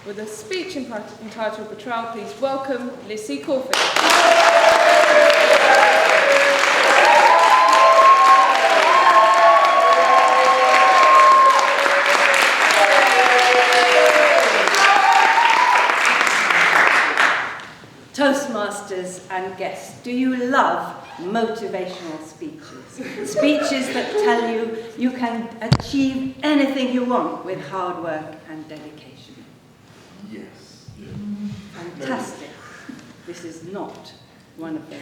With a speech entitled Betrayal, please welcome Lissy Corfield. Toastmasters and guests, do you love motivational speeches? Speeches that tell you you can achieve anything you want with hard work and dedication. Yes. Fantastic. This is not one of those.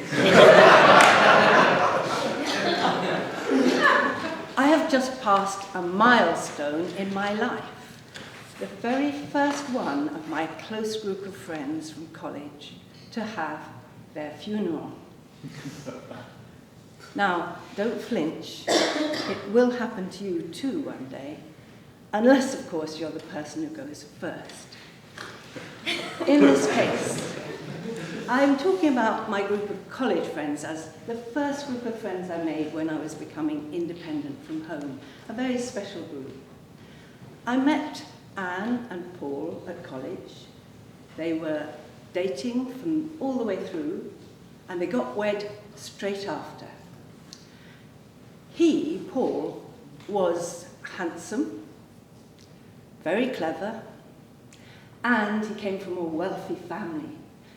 I have just passed a milestone in my life. The very first one of my close group of friends from college to have their funeral. Now, don't flinch. It will happen to you too one day, unless, of course, you're the person who goes first. In this case, I'm talking about my group of college friends as the first group of friends I made when I was becoming independent from home, a very special group. I met Anne and Paul at college. They were dating from all the way through, and they got wed straight after. He, Paul, was handsome, very clever, and he came from a wealthy family.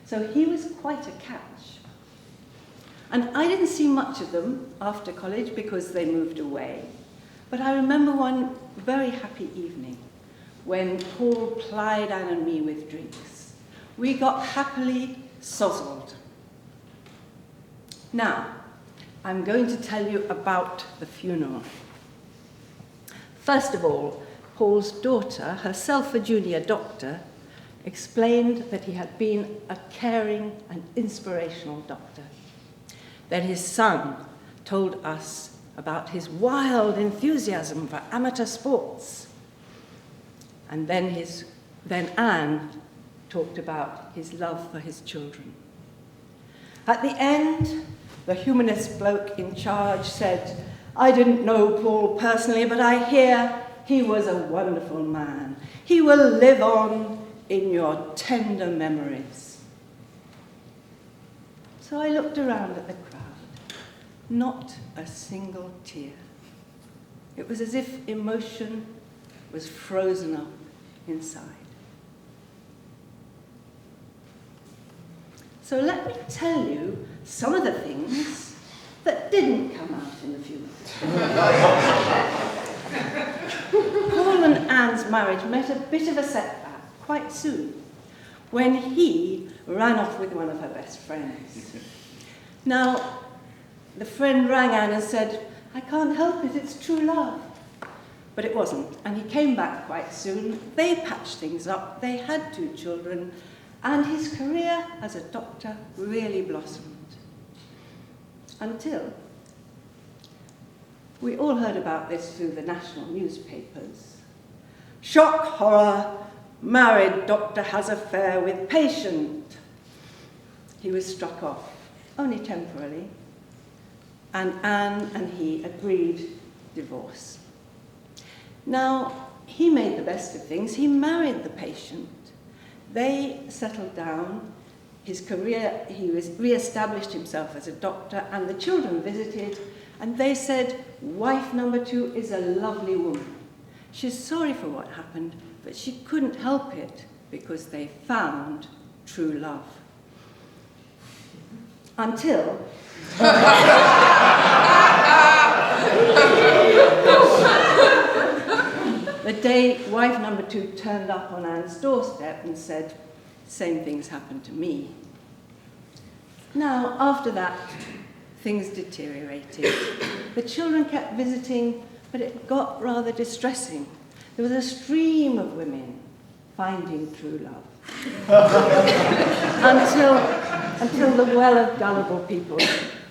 So he was quite a catch. And I didn't see much of them after college because they moved away. But I remember one very happy evening when Paul plied Anne and me with drinks. We got happily sozzled. Now, I'm going to tell you about the funeral. First of all, Paul's daughter, herself a junior doctor, explained that he had been a caring and inspirational doctor. Then his son told us about his wild enthusiasm for amateur sports. And then Anne talked about his love for his children. At the end, the humanist bloke in charge said, "I didn't know Paul personally, but I hear he was a wonderful man. He will live on in your tender memories." So I looked around at the crowd. Not a single tear. It was as if emotion was frozen up inside. So let me tell you some of the things that didn't come out in the funeral. Paul and Anne's marriage met a bit of a setback quite soon when he ran off with one of her best friends. Now, the friend rang Anne and said, "I can't help it, it's true love." But it wasn't, and he came back quite soon. They patched things up, they had 2 children, and his career as a doctor really blossomed. Until we all heard about this through the national newspapers. Shock horror, married doctor has affair with patient. He was struck off, only temporarily, and Anne and he agreed divorce. Now, he made the best of things. He married the patient. They settled down. His career, he re-established himself as a doctor, and the children visited, and they said, "Wife number 2 is a lovely woman. She's sorry for what happened, but she couldn't help it because they found true love." Until the day wife number 2 turned up on Anne's doorstep and said, "Same things happened to me." Now, after that, things deteriorated. The children kept visiting, but it got rather distressing. There was a stream of women finding true love. until the well of gullible people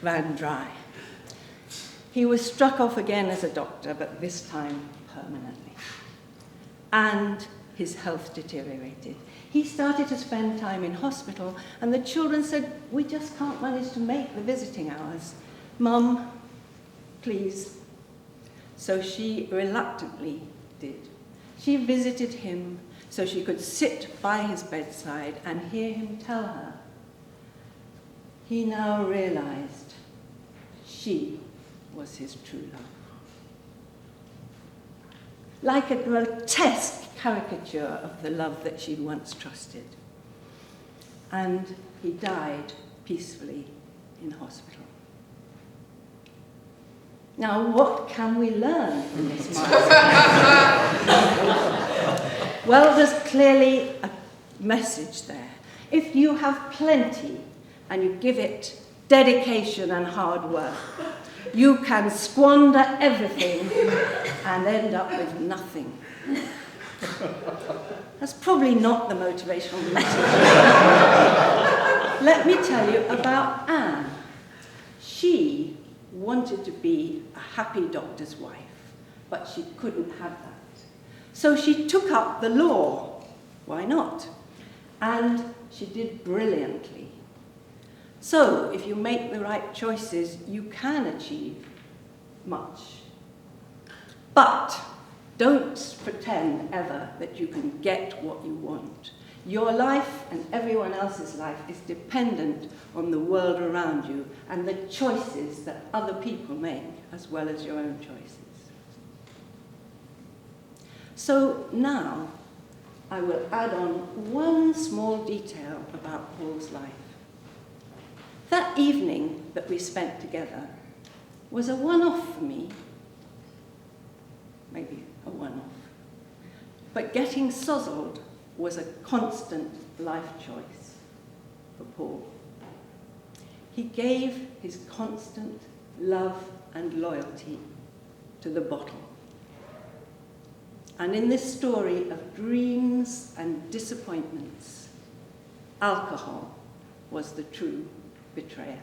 ran dry. He was struck off again as a doctor, but this time permanently. And his health deteriorated. He started to spend time in hospital, and the children said, "We just can't manage to make the visiting hours. Mum, please." So she reluctantly did. She visited him, so she could sit by his bedside and hear him tell her. He now realized she was his true love. Like a grotesque caricature of the love that she'd once trusted. And he died peacefully in hospital. Now, what can we learn from this milestone? Well, there's clearly a message there. If you have plenty and you give it dedication and hard work, you can squander everything and end up with nothing. That's probably not the motivational message. Let me tell you about Anne. She wanted to be a happy doctor's wife, but she couldn't have that. So she took up the law. Why not? And she did brilliantly. So if you make the right choices, you can achieve much. But don't pretend ever that you can get what you want. Your life and everyone else's life is dependent on the world around you and the choices that other people make, as well as your own choices. So now, I will add on one small detail about Paul's life. That evening that we spent together was a one-off for me, maybe a one-off. But getting sozzled was a constant life choice for Paul. He gave his constant love and loyalty to the bottle. And in this story of dreams and disappointments, alcohol was the true betrayer.